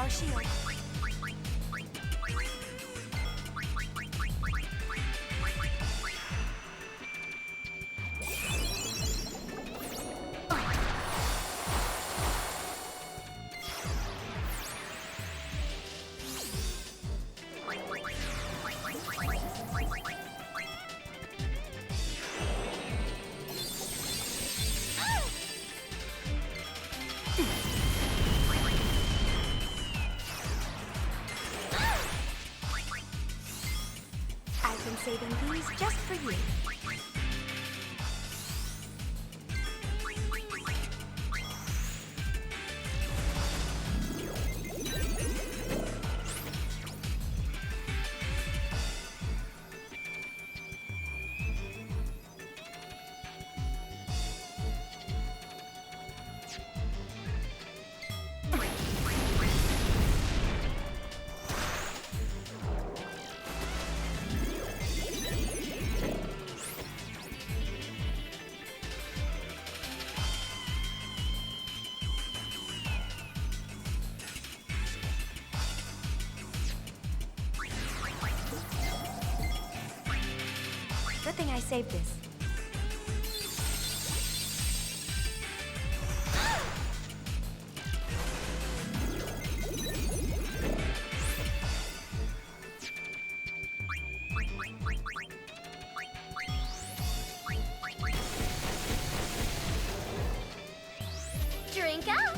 our shield. I've been saving these just for you. Good thing I saved this. Drink up!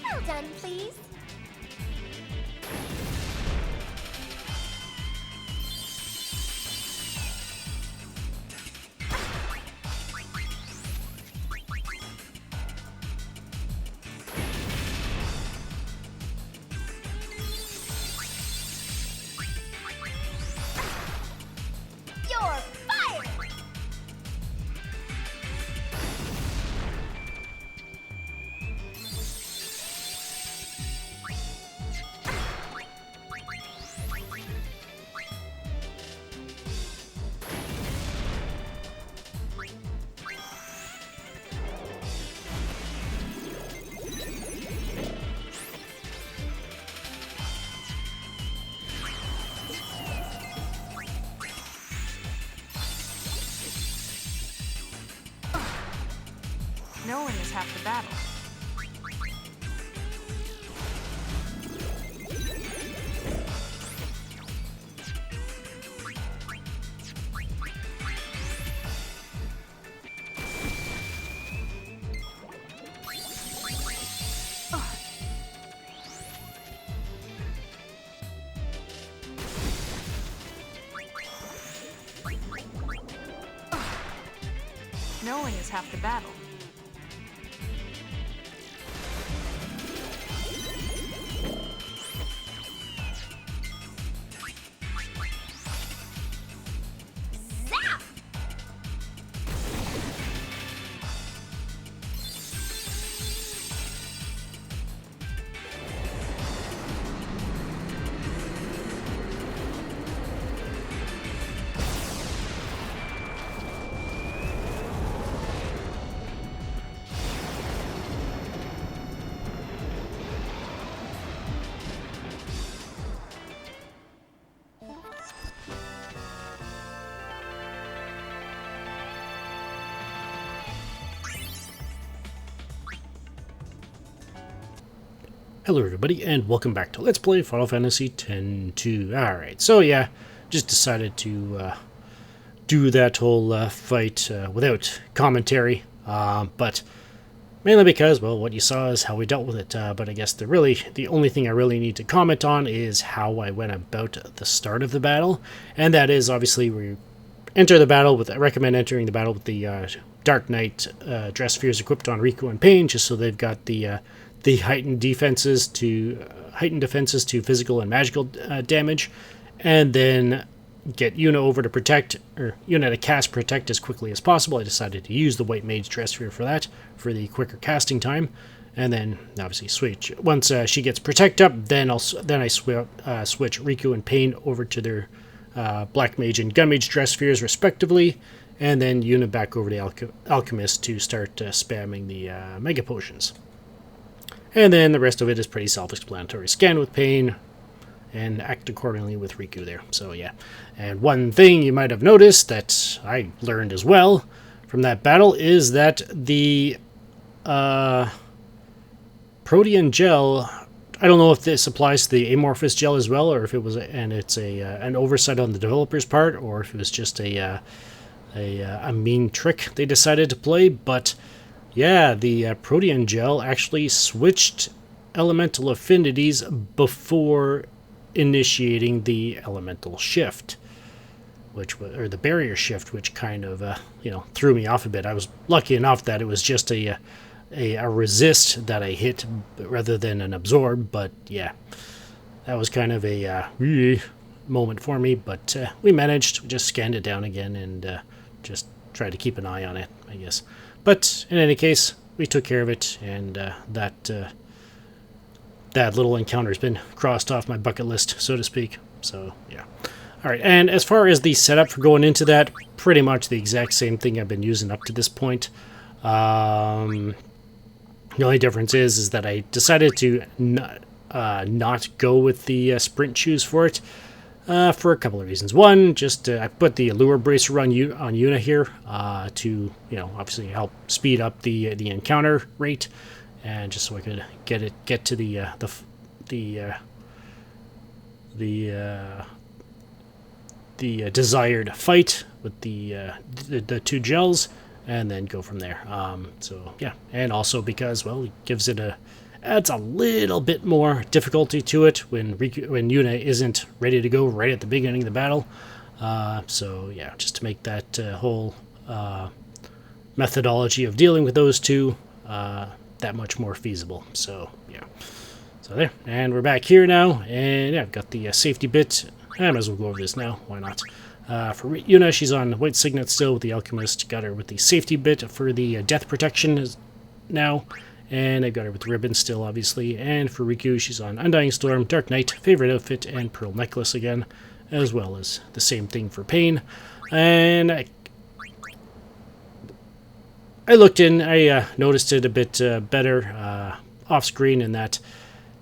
Well done, please. You're fired! Knowing is half the battle. Knowing is half the battle. Zap! Hello everybody, and welcome back to Let's Play Final Fantasy X-2. Alright, so yeah, just decided to do that whole fight without commentary, but Mainly because, well, what you saw is how we dealt with it, but I guess the only thing I really need to comment on is how I went about the start of the battle, and that is, obviously, we enter the battle with, I recommend entering the battle with the Dark Knight dress spheres equipped on Riku and Pain, just so they've got the heightened defenses to physical and magical damage, and then get Yuna over to protect, or Yuna to cast Protect as quickly as possible. I decided to use the White Mage dress sphere for that, for the quicker casting time, and then obviously switch. Once she gets Protect up, then I switch Riku and Pain over to their Black Mage and Gun Mage dress spheres respectively, and then Yuna back over to Alchemist to start spamming the Mega Potions. And then the rest of it is pretty self-explanatory. Scan with Pain, and act accordingly with Riku there. So yeah. And one thing you might have noticed that I learned as well from that battle is that the Protean gel, I don't know if this applies to the Amorphous gel as well, or if it was it's an oversight on the developer's part, or if it was just a mean trick they decided to play, but yeah, the Protean gel actually switched elemental affinities before initiating the elemental shift, or the barrier shift, which kind of threw me off a bit. I was lucky enough that it was just a resist that I hit rather than an absorb, but yeah, that was kind of a moment for me, but we managed. We just scanned it down again and just tried to keep an eye on it, I guess. But in any case, we took care of it, and that little encounter has been crossed off my bucket list, so to speak. So, yeah. Alright, and as far as the setup for going into that, pretty much the exact same thing I've been using up to this point. The only difference is that I decided to not go with the sprint shoes for it, for a couple of reasons. One, just I put the Allure Bracer on Yuna here to, obviously help speed up the encounter rate, and just so I could get to the desired fight with the two gels, and then go from there. So yeah, and also because, well, it adds a little bit more difficulty to it when Yuna isn't ready to go right at the beginning of the battle. So yeah, just to make that whole methodology of dealing with those two that much more feasible. So yeah, so there, and we're back here now, and yeah, I've got the safety bit. I might as well go over this now. Why not? For Yuna, she's on White Signet still with the Alchemist. Got her with the safety bit for the death protection now. And I've got her with Ribbon still, obviously. And for Riku, she's on Undying Storm, Dark Knight, Favorite Outfit, and Pearl Necklace again. As well as the same thing for Pain. And I looked in, I noticed it a bit better off-screen in that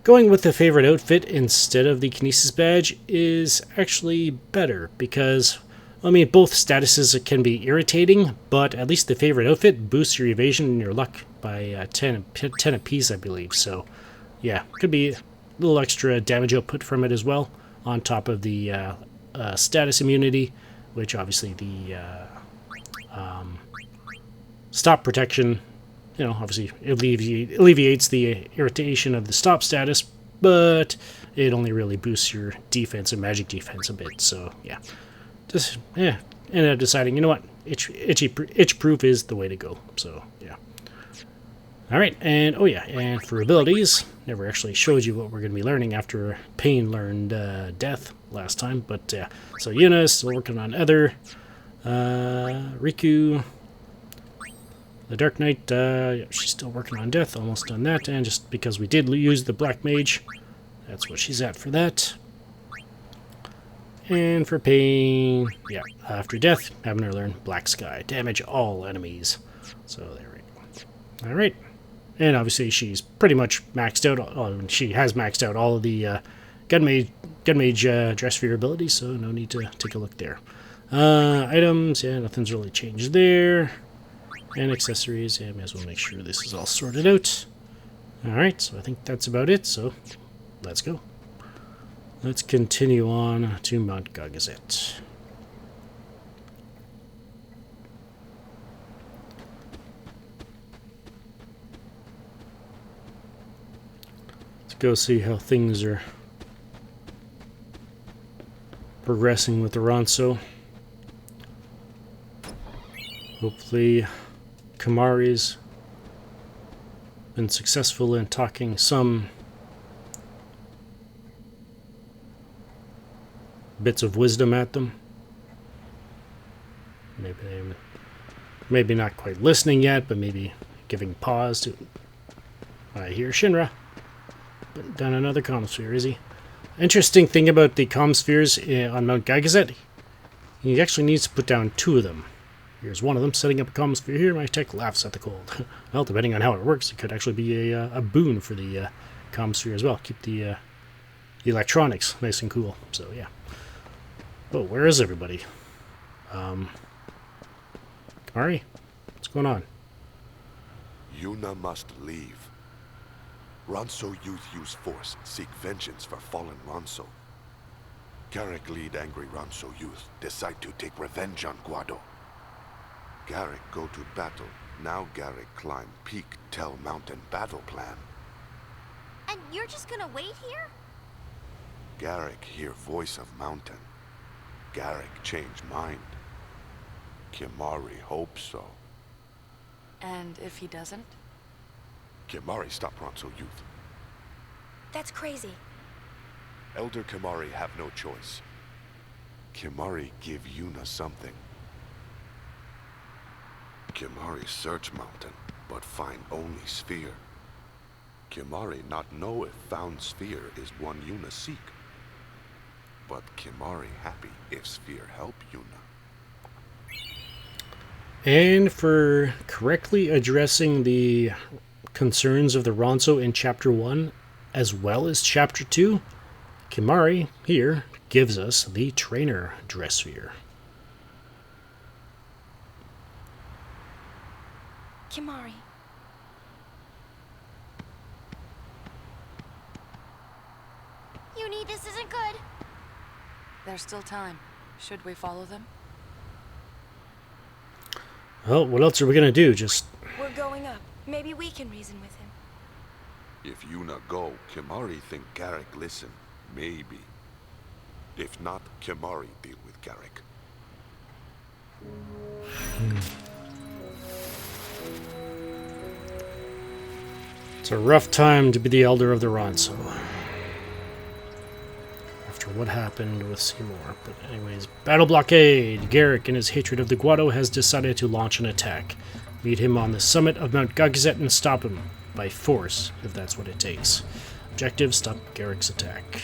going with the Favorite Outfit instead of the Kinesis Badge is actually better. Because, I mean, both statuses can be irritating, but at least the Favorite Outfit boosts your evasion and your luck by 10 apiece, I believe. So, yeah, could be a little extra damage output from it as well, on top of the status immunity, which obviously the stop protection, obviously alleviates the irritation of the stop status, but it only really boosts your defense and magic defense a bit. So, yeah. Just, yeah, ended up deciding, you know what, itch proof is the way to go. So, yeah. Alright, and oh yeah, and for abilities, never actually showed you what we're going to be learning after Pain learned Death last time, but yeah. So Yuna is still working on Ether. Riku, the Dark Knight, yeah, she's still working on Death, almost done that, and just because we did use the Black Mage, that's what she's at for that. And for Pain, yeah, after Death, having her learn Black Sky. Damage all enemies. So there we go. Alright. And obviously she's pretty much maxed out, she has maxed out all of the Gun Mage dress sphere abilities, so no need to take a look there. Items, yeah, nothing's really changed there. And accessories, yeah, may as well make sure this is all sorted out. Alright, so I think that's about it, so let's go. Let's continue on to Mount Gagazet. go see how things are progressing with the Ronso. Hopefully Kimahri's been successful in talking some bits of wisdom at them. Maybe not quite listening yet, but maybe giving pause to... I hear Shinra. Putting down another comm sphere, is he? Interesting thing about the comm spheres on Mount Gagazet, he actually needs to put down 2 of them. Here's one of them, setting up a comm sphere here. My tech laughs at the cold. Well, depending on how it works, it could actually be a boon for the comm sphere as well. Keep the electronics nice and cool. So, yeah. Oh, where is everybody? Kimahri? What's going on? Yuna must leave. Ronso youth use force, seek vengeance for fallen Ronso. Garrick lead angry Ronso youth, decide to take revenge on Guado. Garrick go to battle. Now Garrick climb peak Tell Mountain battle plan. And you're just gonna wait here? Garrick hear voice of mountain. Garrick change mind. Kimahri hope so. And if he doesn't? Kimahri stop Ronso youth. That's crazy. Elder Kimahri have no choice. Kimahri give Yuna something. Kimahri search mountain, but find only sphere. Kimahri not know if found sphere is one Yuna seek. But Kimahri happy if sphere help Yuna. And for correctly addressing the concerns of the Ronso in Chapter 1, as well as Chapter 2, Kimahri here gives us the Trainer Dress Sphere. Kimahri. Uni, this isn't good. There's still time. Should we follow them? Well, what else are we going to do? Just... We're going up. Maybe we can reason with him. If Yuna go, Kimahri think Garrick listen. Maybe. If not, Kimahri deal with Garrick. It's a rough time to be the Elder of the Ronso. After what happened with Seymour. But anyways, battle blockade! Garrick, in his hatred of the Guado, has decided to launch an attack. Meet him on the summit of Mount Gagazet and stop him. By force, if that's what it takes. Objective, stop Garrick's attack.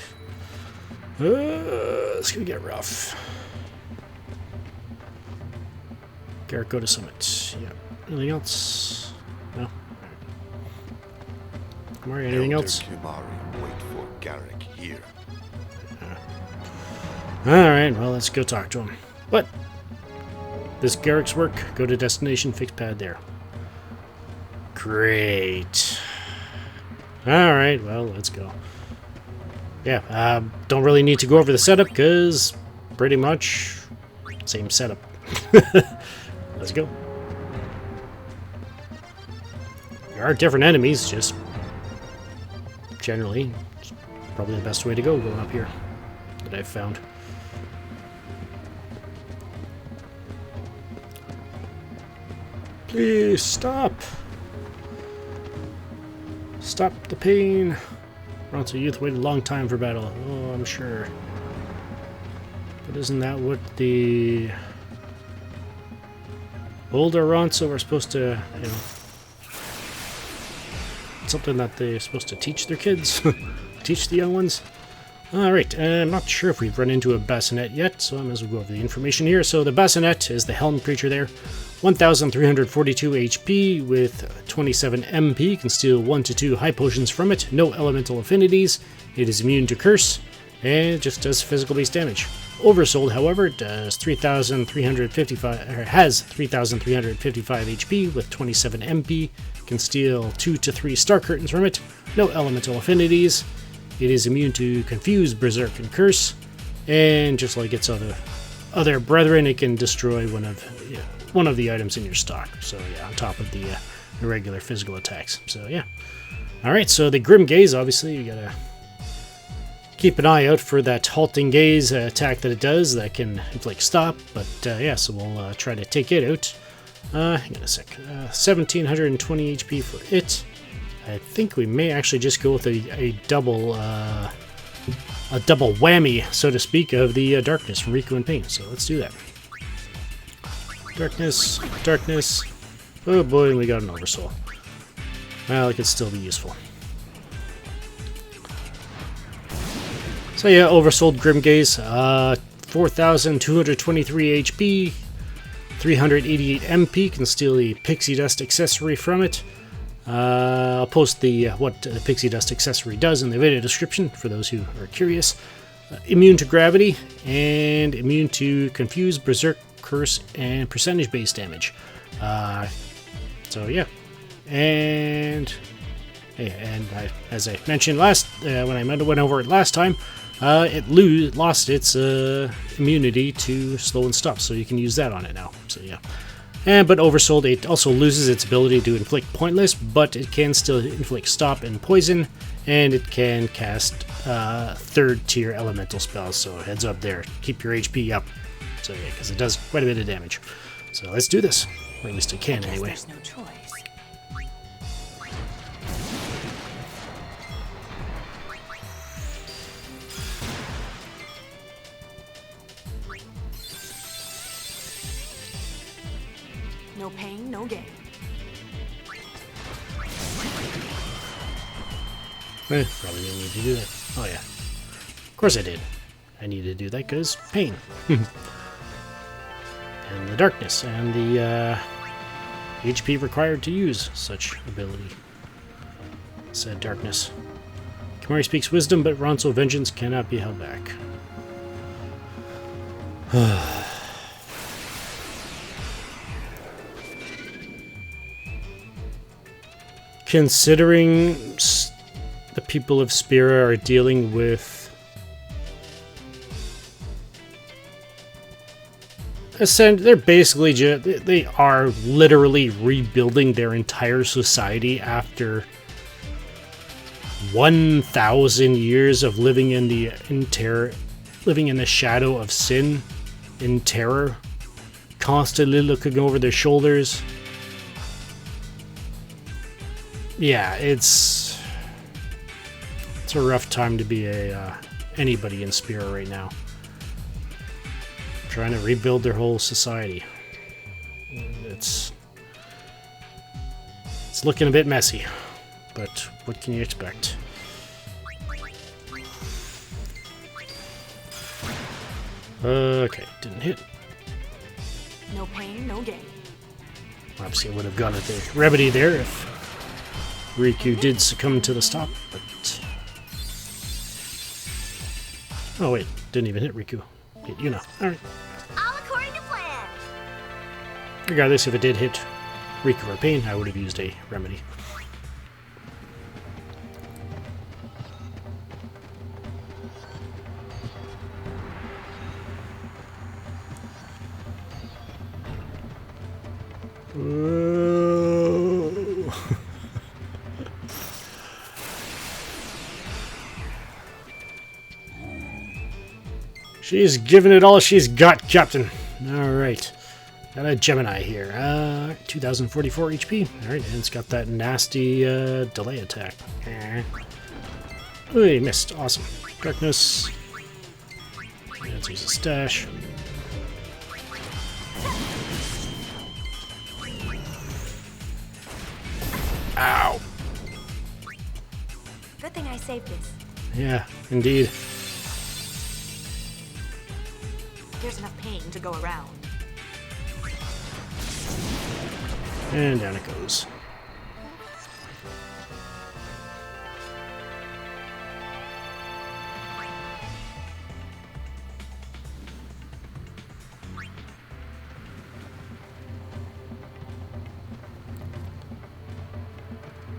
It's gonna get rough. Garrick, go to summit. Yeah. Anything else? No? Kimahri, anything else? Kimahri, wait for Garrick here. Alright, well, let's go talk to him. But this Garrick's work, go to destination, fix pad there. Great. Alright, well, let's go. Yeah, don't really need to go over the setup, because pretty much same setup. Let's go. There are different enemies, just generally, it's probably the best way to go going up here that I've found. Please stop. Stop the pain. Ronso youth waited a long time for battle. Oh, I'm sure. But isn't that what the older Ronso are supposed to, you know, something that they're supposed to teach their kids? Teach the young ones? Alright, I'm not sure if we've run into a bassinet yet, so I might as well go over the information here. So the bassinet is the helm creature there. 1,342 HP with 27 MP. Can steal 1 to 2 high potions from it. No elemental affinities. It is immune to curse. And it just does physical based damage. Oversold, however, does 3,355, or has 3,355 HP with 27 MP. Can steal 2 to 3 star curtains from it. No elemental affinities. It is immune to confuse, berserk, and curse. And just like its other brethren, it can destroy one of the items in your stock. So yeah, on top of the regular physical attacks. So yeah, Alright, so the Grim Gaze, obviously, you gotta keep an eye out for that halting gaze attack that it does that can inflict stop. But yeah, so we'll try to take it out. Hang on a sec. 1720 HP for it. I think we may actually just go with a double whammy, so to speak, of the darkness from Riku and Pain. So let's do that. Darkness, darkness. Oh boy, we got an Oversoul. Well, it could still be useful. So yeah, Oversouled Grim Gaze. 4,223 HP. 388 MP. Can steal the Pixie Dust accessory from it. I'll post the what the Pixie Dust accessory does in the video description for those who are curious. Immune to gravity and immune to confuse, berserk, curse, and percentage-based damage. So yeah, and as I mentioned last when I went over it last time, it lost its immunity to slow and stop, so you can use that on it now. So yeah. But Oversouled, it also loses its ability to inflict pointless, but it can still inflict stop and poison, and it can cast third tier elemental spells, so heads up there. Keep your HP up. So yeah, because it does quite a bit of damage. So let's do this. Or at least it can anyway. There's no choice. No pain, no gain. Probably didn't need to do that. Oh yeah. Of course I did. I need to do that because pain. And the darkness, and the HP required to use such ability. Said darkness. Kimahri speaks wisdom, but Ronso vengeance cannot be held back. Considering the people of Spira are dealing with they're basically they are literally rebuilding their entire society after 1,000 years of living in terror, living in the shadow of sin, in terror, constantly looking over their shoulders. Yeah, it's a rough time to be anybody in Spira right now. Trying to rebuild their whole society. It's looking a bit messy, but what can you expect? Okay, didn't hit. No pain, no gain. Obviously, I would have gone at the remedy there if Riku did succumb to the stop, but... Oh wait, didn't even hit Riku. Hit Yuna. Alright. All according to plan. Regardless, if it did hit Riku or Pain, I would have used a remedy. She's giving it all she's got, Captain. Alright. Got a Gemini here. 2044 HP. Alright, and it's got that nasty delay attack. Oh, he missed. Awesome. Darkness. Let's use a stash. Ow! Good thing I saved this. Yeah, indeed. There's enough pain to go around. And down it goes.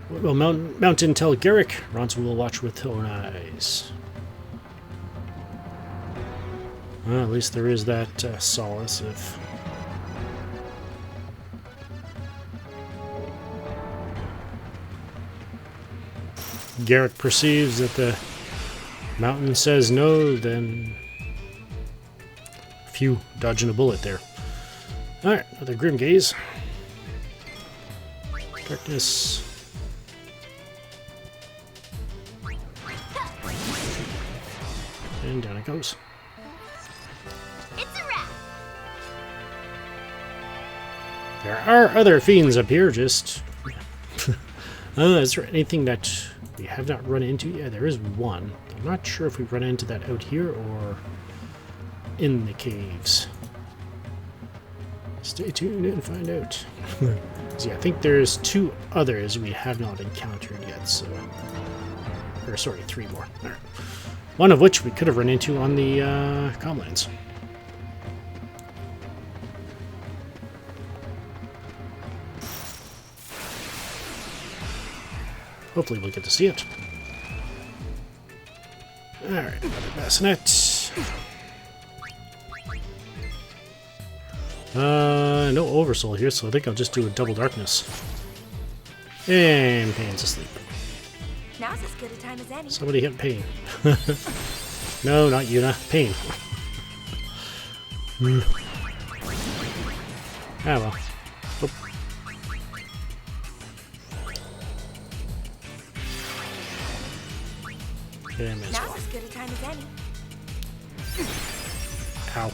What will Mountain tell Garrick? Ronso will watch with own eyes. Well, at least there is that solace if... Garrick perceives that the mountain says no, then phew, dodging a bullet there. Alright, another grim gaze. Darkness. And down it goes. It's a wrap. There are other fiends up here, just... is there anything that we have not run into? Yeah, there is one. I'm not sure if we run into that out here or in the caves. Stay tuned and find out. So yeah, I think there's 2 others we have not encountered yet, so... Or, sorry, 3 more. All right. One of which we could have run into on the Comlands. Hopefully we'll get to see it. Alright, another bassinet. No oversoul here, so I think I'll just do a double darkness. And Pain's asleep. Now's as good a time as any. Somebody hit Pain. No, not Yuna. Pain. Ah well. Oop. And miss Now's one. as good a time as any. Ow.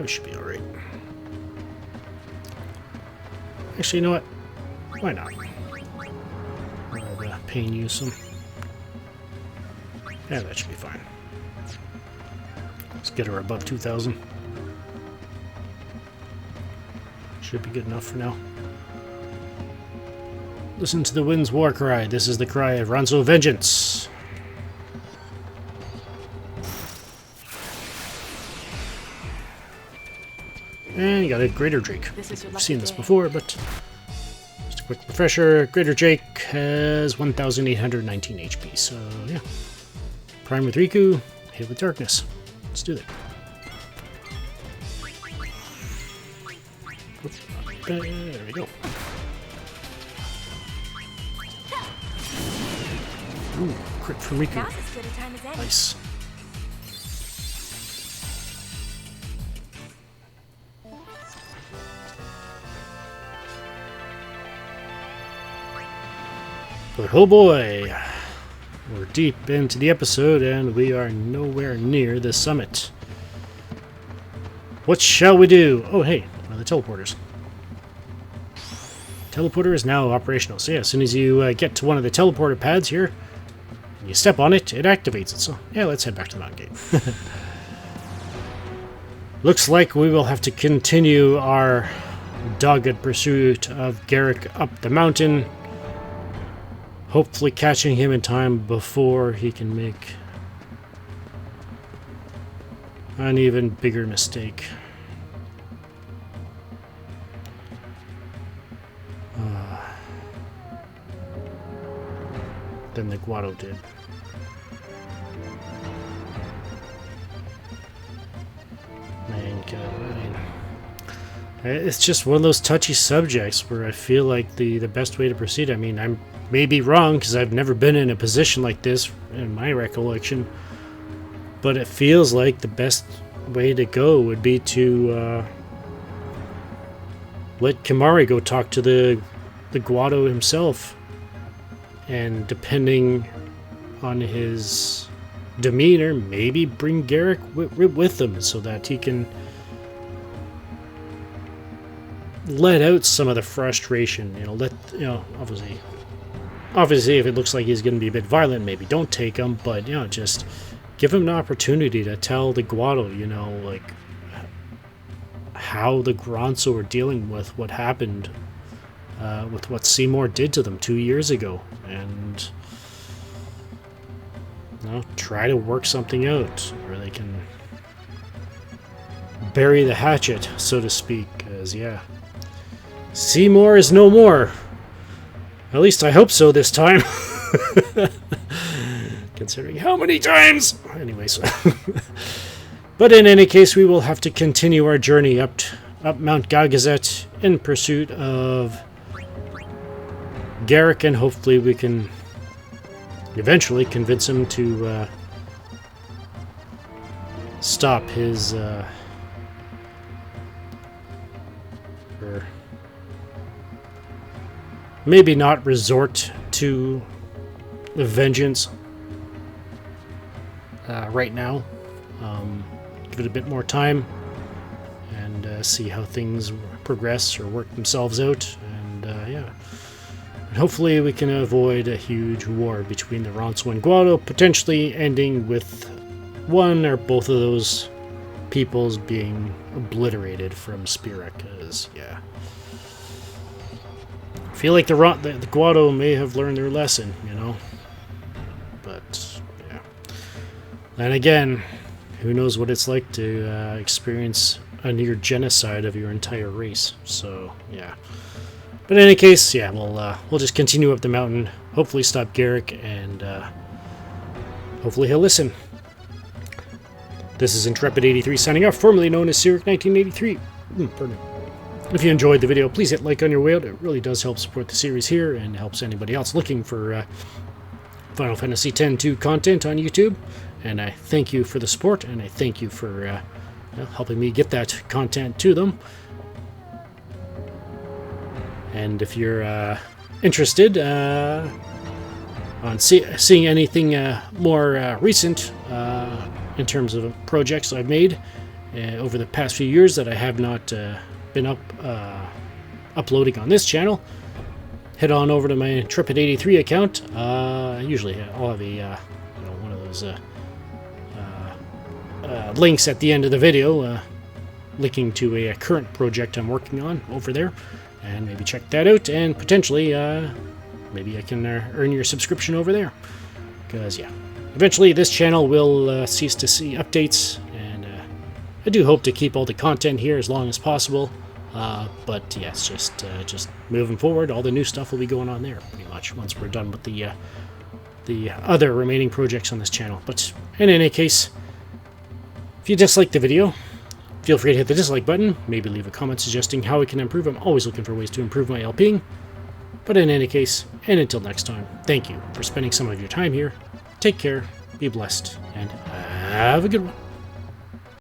We should be alright. Actually, you know what? Why not? I'll Pain use some. Yeah, that should be fine. Let's get her above 2,000. Should be good enough for now. Listen to the wind's war cry. This is the cry of Ronso vengeance. And you got a Greater Drake. I've seen this before, but just a quick refresher. Greater Drake has 1,819 HP, so yeah. Prime with Riku, hit with Darkness. Let's do that. There we go. Ooh, crit from Riku. Now's as good a time as any. Nice. But oh boy, we're deep into the episode and we are nowhere near the summit. What shall we do? Oh hey, one of the teleporters. Teleporter is now operational. So yeah, as soon as you get to one of the teleporter pads here, and you step on it, it activates it. So yeah, let's head back to the mountain gate. Looks like we will have to continue our dogged pursuit of Garrick up the mountain. Hopefully catching him in time before he can make an even bigger mistake. Than the Guado did. Man, it's just one of those touchy subjects where I feel like the best way to proceed, I mean, I may be wrong because I've never been in a position like this in my recollection, but it feels like the best way to go would be to let Kimahri go talk to the Guado himself, and depending on his demeanor, maybe bring Garrick with him so that he can let out some of the frustration. Obviously, if it looks like he's going to be a bit violent, maybe don't take him, but, just give him an opportunity to tell the Guado, like, how the Ronso are dealing with what happened, with what Seymour did to them 2 years ago, and, try to work something out where they can bury the hatchet, so to speak, because, Seymour is no more. At least I hope so this time. considering how many times. Anyways, but in any case, we will have to continue our journey up Mount Gagazet in pursuit of Garrick, and hopefully we can eventually convince him to stop his or maybe not resort to the vengeance right now. Give it a bit more time and see how things progress or work themselves out, and yeah. And hopefully we can avoid a huge war between the Ronso and Guado, potentially ending with one or both of those peoples being obliterated from Spira, because, yeah. I feel like the Guado may have learned their lesson, you know? But, yeah. Then again, who knows what it's like to experience a near genocide of your entire race, so, yeah. But in any case, yeah, we'll just continue up the mountain, hopefully stop Garrick, and hopefully he'll listen. This is Intrepid83 signing off, formerly known as Cyric1983. Pardon. If you enjoyed the video, please hit like on your way out. It really does help support the series here and helps anybody else looking for Final Fantasy X-2 content on YouTube. And I thank you for the support, and I thank you for helping me get that content to them. And if you're interested on seeing anything more recent in terms of projects I've made over the past few years that I have not been uploading on this channel, head on over to my Intrepid83 account. Usually I'll have a one of those links at the end of the video linking to a current project I'm working on over there, and maybe check that out, and potentially maybe I can earn your subscription over there, because yeah, eventually this channel will cease to see updates, and I do hope to keep all the content here as long as possible, but yes, just moving forward, all the new stuff will be going on there pretty much once we're done with the other remaining projects on this channel. But in any case, if you dislike the video, feel free to hit the dislike button, maybe leave a comment suggesting how we can improve. I'm always looking for ways to improve my LPing. But in any case, and until next time, thank you for spending some of your time here. Take care, be blessed, and have a good one.